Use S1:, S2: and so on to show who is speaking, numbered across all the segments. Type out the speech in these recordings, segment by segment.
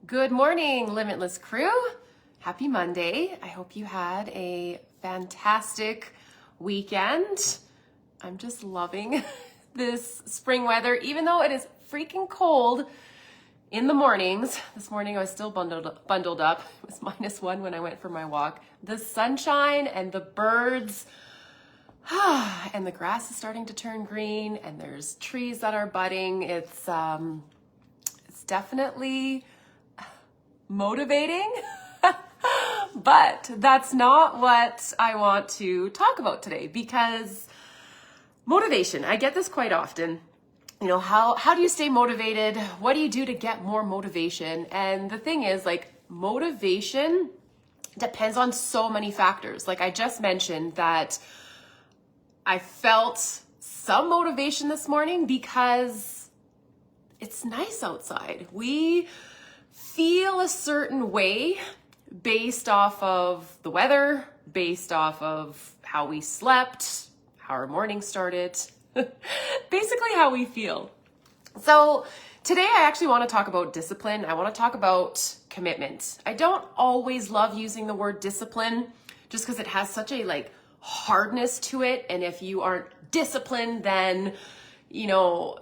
S1: Good morning, Limitless crew. Happy Monday. I hope you had a fantastic weekend. I'm just loving this spring weather, even though it is freaking cold in the mornings. This morning I was still bundled up. It was -1 when I went for my walk. The sunshine and the birds, and the grass is starting to turn green, and there's trees that are budding. It's definitely motivating, but that's not what I want to talk about today, because motivation, I get this quite often. You know, how do you stay motivated? What do you do to get more motivation? And the thing is, like, motivation depends on so many factors. Like I just mentioned that I felt some motivation this morning because it's nice outside. We feel a certain way based off of the weather, based off of how we slept, how our morning started, basically how we feel. So today I actually want to talk about discipline. I want to talk about commitment. I don't always love using the word discipline just because it has such a hardness to it. And if you aren't disciplined, then, you know,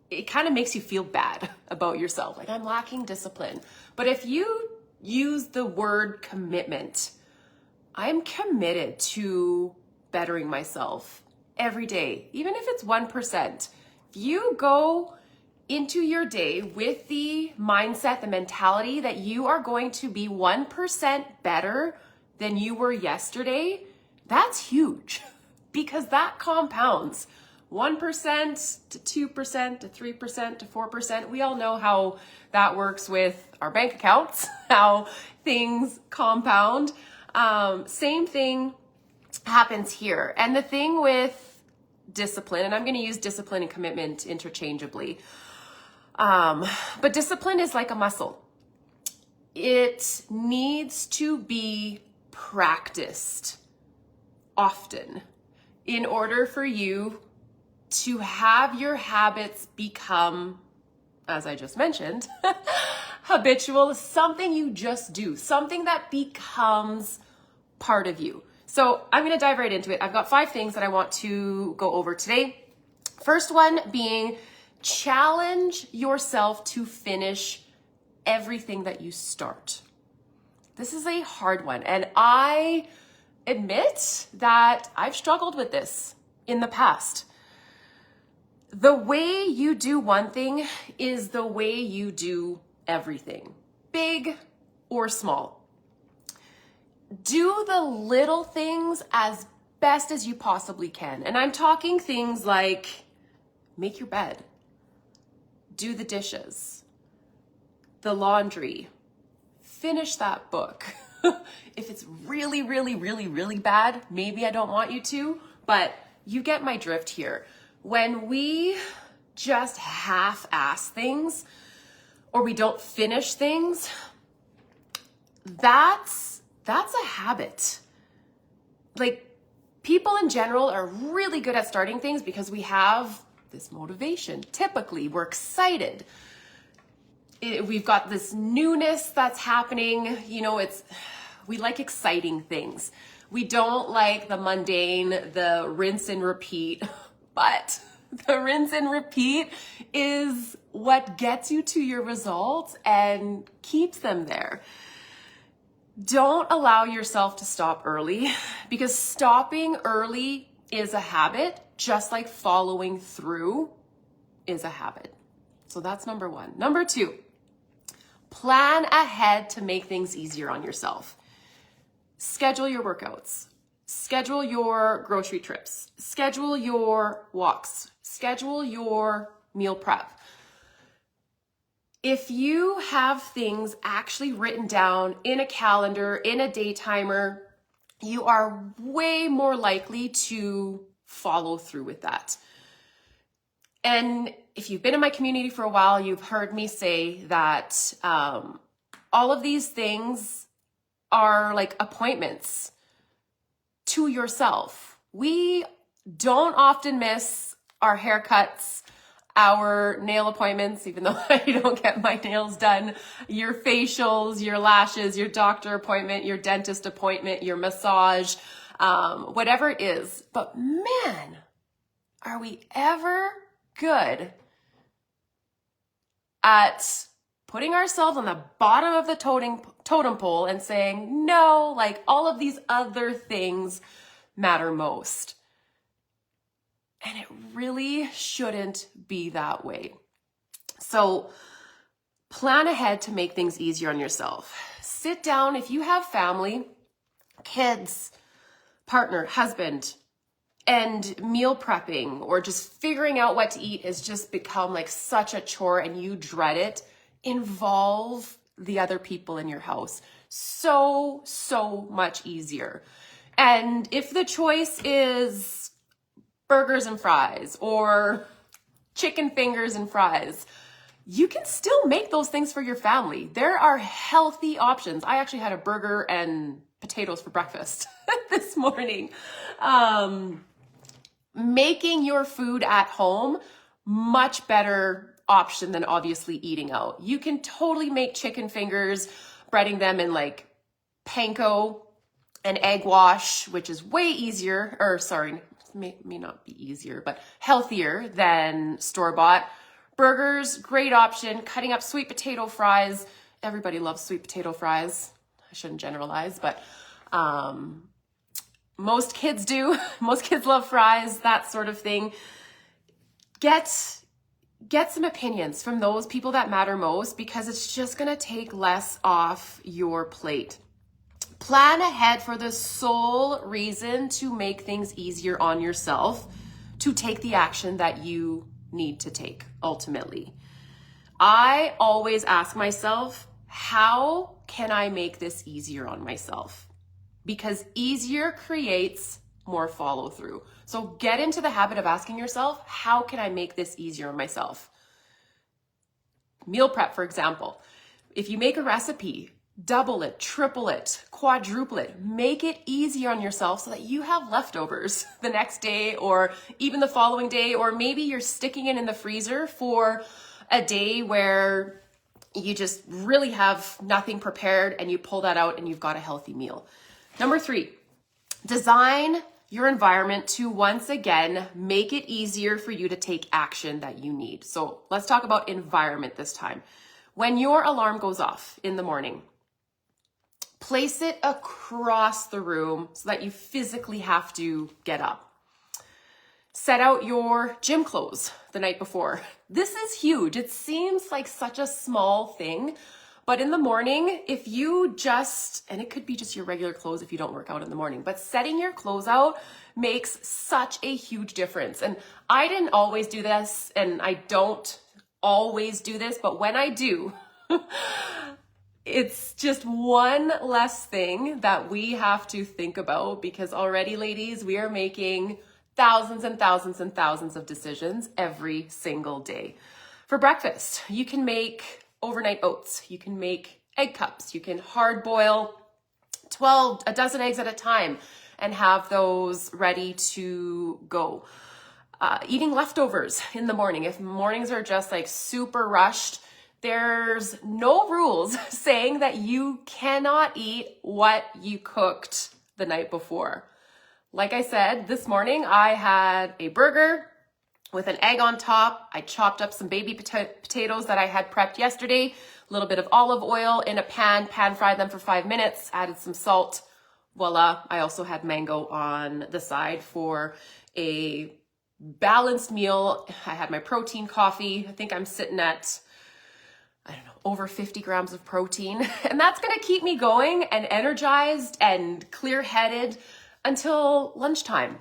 S1: it kind of makes you feel bad about yourself. Like, I'm lacking discipline. But if you use the word commitment, I'm committed to bettering myself every day, even if it's 1%. If you go into your day with the mindset, the mentality that you are going to be 1% better than you were yesterday, that's huge, because that compounds. 1% to 2% to 3% to 4%. We all know how that works with our bank accounts, how things compound. Same thing happens here. And the thing with discipline, and I'm going to use discipline and commitment interchangeably, but discipline is like a muscle. It needs to be practiced often in order for you to have your habits become, as I just mentioned, habitual, something you just do, something that becomes part of you. So I'm going to dive right into it. I've got 5 things that I want to go over today. First one being, challenge yourself to finish everything that you start. This is a hard one, and I admit that I've struggled with this in the past. The way you do one thing is the way you do everything, big or small. Do the little things as best as you possibly can. And I'm talking things like make your bed, do the dishes, the laundry, finish that book. If it's really, really, really, really bad, maybe I don't want you to, but you get my drift here. When we just half-ass things or we don't finish things, that's a habit. Like, people in general are really good at starting things because we have this motivation. Typically, we're excited. We've got this newness that's happening. You know, we like exciting things. We don't like the mundane, the rinse and repeat. But the rinse and repeat is what gets you to your results and keeps them there. Don't allow yourself to stop early, because stopping early is a habit, just like following through is a habit. So that's number 1. Number 2, plan ahead to make things easier on yourself. Schedule your workouts. Schedule your grocery trips, schedule your walks, schedule your meal prep. If you have things actually written down in a calendar, in a day timer, you are way more likely to follow through with that. And if you've been in my community for a while, you've heard me say that all of these things are like appointments to yourself. We don't often miss our haircuts, our nail appointments, even though I don't get my nails done, your facials, your lashes, your doctor appointment, your dentist appointment, your massage, whatever it is. But man, are we ever good at putting ourselves on the bottom of the totem pole and saying, no, like all of these other things matter most. And it really shouldn't be that way. So plan ahead to make things easier on yourself. Sit down if you have family, kids, partner, husband, and meal prepping or just figuring out what to eat has just become like such a chore and you dread it. Involve the other people in your house. So much easier. And if the choice is burgers and fries or chicken fingers and fries, you can still make those things for your family. There are healthy options. I actually had a burger and potatoes for breakfast this morning. Making your food at home, much better option than obviously eating out. You can totally make chicken fingers, breading them in like panko and egg wash, which is way easier, or sorry, may not be easier, but healthier than store-bought. Burgers, great option. Cutting up sweet potato fries. Everybody loves sweet potato fries. I shouldn't generalize, but most kids do. Most kids love fries, that sort of thing. Get some opinions from those people that matter most because it's just going to take less off your plate. Plan ahead for the sole reason to make things easier on yourself, to take the action that you need to take ultimately. I always ask myself, how can I make this easier on myself? Because easier creates more follow through. So get into the habit of asking yourself, how can I make this easier on myself? Meal prep, for example. If you make a recipe, double it, triple it, quadruple it, make it easier on yourself so that you have leftovers the next day or even the following day, or maybe you're sticking it in the freezer for a day where you just really have nothing prepared and you pull that out and you've got a healthy meal. Number 3, design your environment to once again make it easier for you to take action that you need. So let's talk about environment this time. When your alarm goes off in the morning, place it across the room so that you physically have to get up. Set out your gym clothes the night before. This is huge. It seems like such a small thing, but in the morning, if you just, and it could be just your regular clothes if you don't work out in the morning, but setting your clothes out makes such a huge difference. And I didn't always do this, and I don't always do this, but when I do, it's just one less thing that we have to think about, because already, ladies, we are making thousands and thousands and thousands of decisions every single day. For breakfast, you can make overnight oats. You can make egg cups. You can hard boil a dozen eggs at a time and have those ready to go. Eating leftovers in the morning. If mornings are just like super rushed, there's no rules saying that you cannot eat what you cooked the night before. Like I said, this morning I had a burger with an egg on top. I chopped up some baby potatoes that I had prepped yesterday, a little bit of olive oil in a pan fried them for 5 minutes, added some salt. Voila. I also had mango on the side for a balanced meal. I had my protein coffee. I think I'm sitting at, over 50 grams of protein. And that's going to keep me going and energized and clear-headed until lunchtime.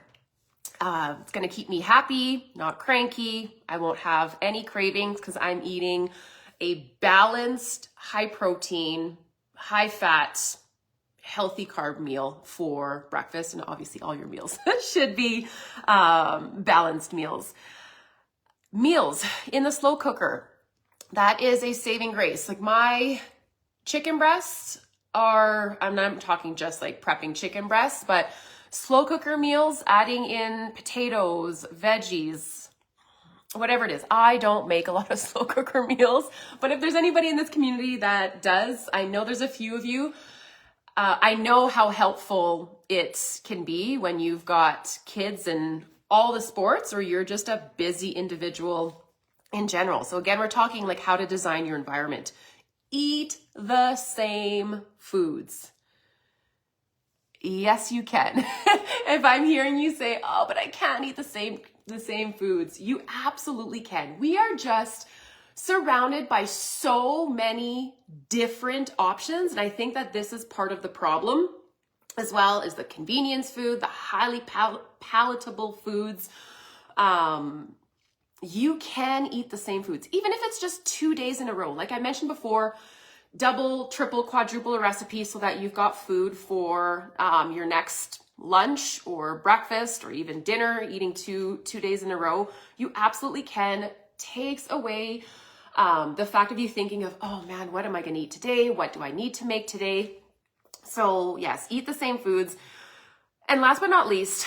S1: It's going to keep me happy, not cranky. I won't have any cravings because I'm eating a balanced, high protein, high fat, healthy carb meal for breakfast. And obviously all your meals should be balanced meals. Meals in the slow cooker. That is a saving grace. Like my chicken breasts are, I'm not talking just like prepping chicken breasts, but slow cooker meals, adding in potatoes, veggies, whatever it is. I don't make a lot of slow cooker meals, but if there's anybody in this community that does, I know there's a few of you. I know how helpful it can be when you've got kids in all the sports, or you're just a busy individual in general. So again, we're talking like how to design your environment. Eat the same foods. Yes, you can. If I'm hearing you say, oh, but I can't eat the same foods, you absolutely can. We are just surrounded by so many different options. And I think that this is part of the problem, as well as the convenience food, the highly palatable foods. You can eat the same foods, even if it's just 2 days in a row. Like I mentioned before, double, triple, quadruple a recipe so that you've got food for your next lunch or breakfast or even dinner. Eating two days in a row, you absolutely can. Takes away the fact of you thinking of, oh man, what am I going to eat today? What do I need to make today? So yes, eat the same foods. And last but not least,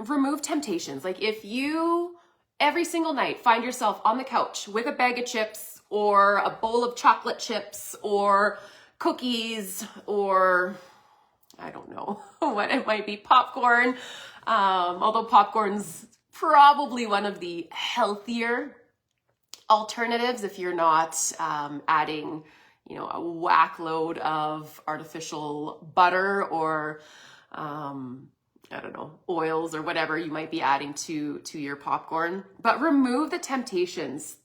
S1: remove temptations. Like if you every single night find yourself on the couch with a bag of chips or a bowl of chocolate chips or cookies, or I don't know what it might be, popcorn, although popcorn's probably one of the healthier alternatives if you're not adding, a whack load of artificial butter or I don't know, oils or whatever you might be adding to your popcorn. But remove the temptations.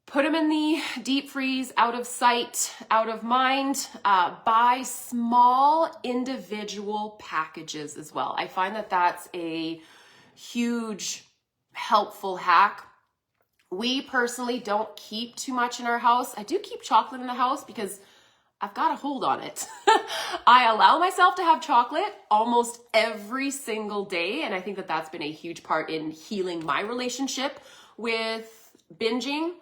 S1: Put them in the deep freeze, out of sight, out of mind. Buy small individual packages as well. I find that that's a huge helpful hack. We personally don't keep too much in our house. I do keep chocolate in the house because I've got a hold on it. I allow myself to have chocolate almost every single day. And I think that that's been a huge part in healing my relationship with binging,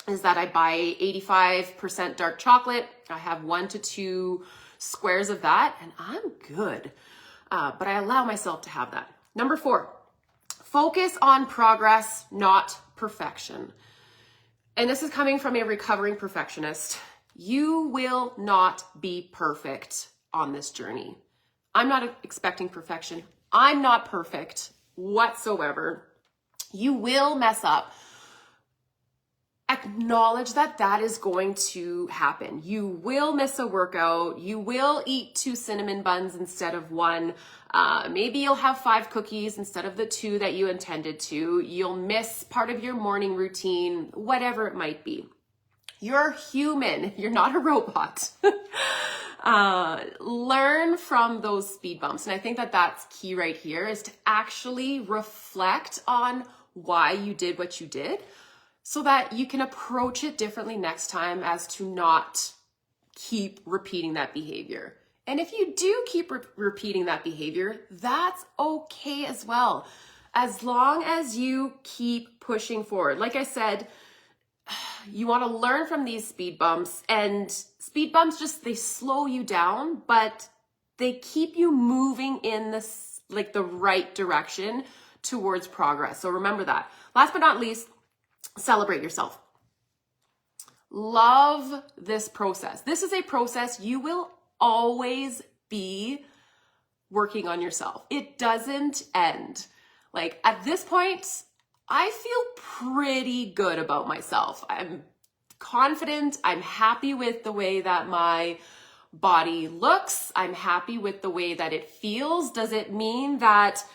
S1: is that I buy 85% dark chocolate. I have 1 to 2 squares of that and I'm good. But I allow myself to have that. Number 4, focus on progress, not perfection. And this is coming from a recovering perfectionist. You will not be perfect on this journey. I'm not expecting perfection. I'm not perfect whatsoever. You will mess up. Acknowledge that that is going to happen. You will miss a workout. You will eat 2 cinnamon buns instead of 1. Maybe you'll have 5 cookies instead of the 2 that you intended to. You'll miss part of your morning routine, whatever it might be. You're human. You're not a robot. Learn from those speed bumps. And I think that that's key right here, is to actually reflect on why you did what you did so that you can approach it differently next time, as to not keep repeating that behavior. And if you do keep repeating that behavior, that's okay as well, as long as you keep pushing forward. Like I said, you want to learn from these speed bumps, and speed bumps they slow you down, but they keep you moving in the right direction towards progress. So remember that. Last but not least, celebrate yourself. Love this process. This is a process you will always be working on yourself. It doesn't end. Like at this point, I feel pretty good about myself. I'm confident. I'm happy with the way that my body looks. I'm happy with the way that it feels. Does it mean that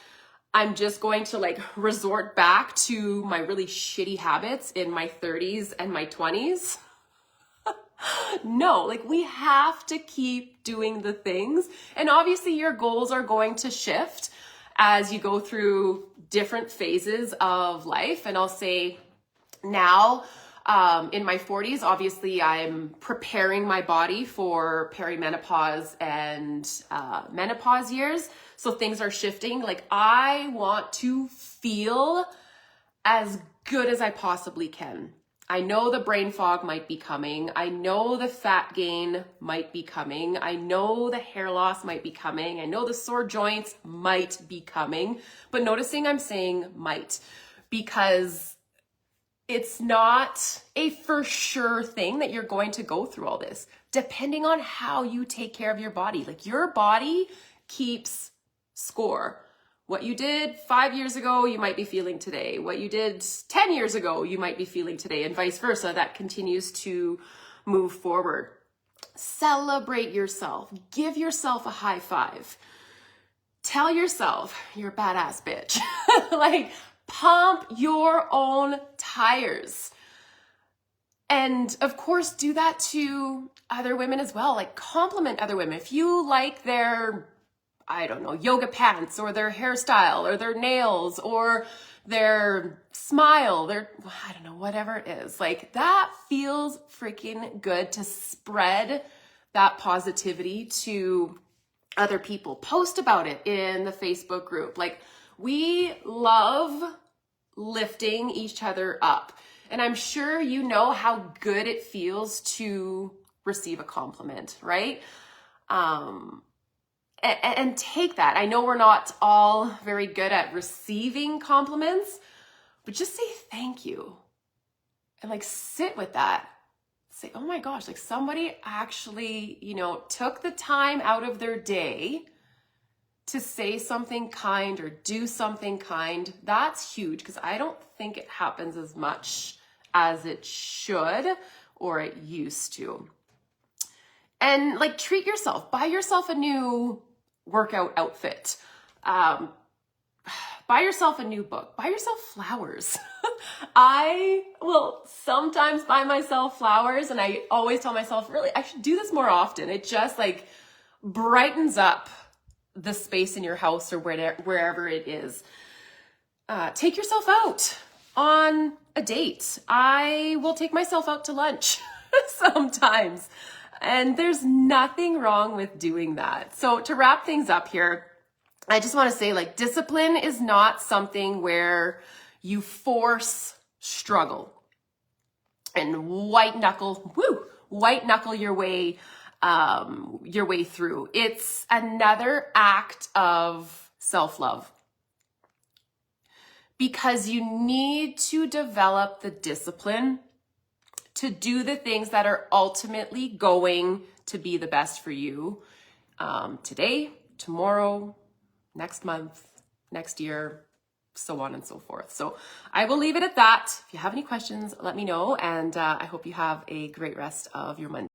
S1: I'm just going to resort back to my really shitty habits in my 30s and my 20s? No, we have to keep doing the things. And obviously your goals are going to shift as you go through different phases of life. And I'll say now, in my 40s, obviously I'm preparing my body for perimenopause and menopause years. So things are shifting. I want to feel as good as I possibly can. I know the brain fog might be coming. I know the fat gain might be coming. I know the hair loss might be coming. I know the sore joints might be coming. But noticing I'm saying might, because it's not a for sure thing that you're going to go through all this, depending on how you take care of your body. Like, your body keeps score. What you did 5 years ago, you might be feeling today. What you did 10 years ago, you might be feeling today, and vice versa. That continues to move forward. Celebrate yourself. Give yourself a high five. Tell yourself you're a badass bitch. Like, pump your own tires. And of course, do that to other women as well. Like, compliment other women. If you like their, I don't know, yoga pants, or their hairstyle, or their nails, or their smile, their, I don't know, whatever it is, like, that feels freaking good to spread that positivity to other people. Post about it in the Facebook group. Like, we love lifting each other up. And I'm sure you know how good it feels to receive a compliment, right? And take that. I know we're not all very good at receiving compliments, but just say thank you. And like, sit with that. Say, oh my gosh, like, somebody actually, took the time out of their day to say something kind or do something kind. That's huge, because I don't think it happens as much as it should or it used to. And like, treat yourself. Buy yourself a new workout outfit. Buy yourself a new book. Buy yourself flowers. I will sometimes buy myself flowers, and I always tell myself, really, I should do this more often. It just like brightens up the space in your house or wherever it is. Take yourself out on a date. I will take myself out to lunch sometimes, and there's nothing wrong with doing that. So to wrap things up here, I just want to say, like, discipline is not something where you force struggle and white knuckle your way through. It's another act of self-love, because you need to develop the discipline to do the things that are ultimately going to be the best for you today, tomorrow, next month, next year, so on and so forth. So I will leave it at that. If you have any questions, let me know. And I hope you have a great rest of your Monday.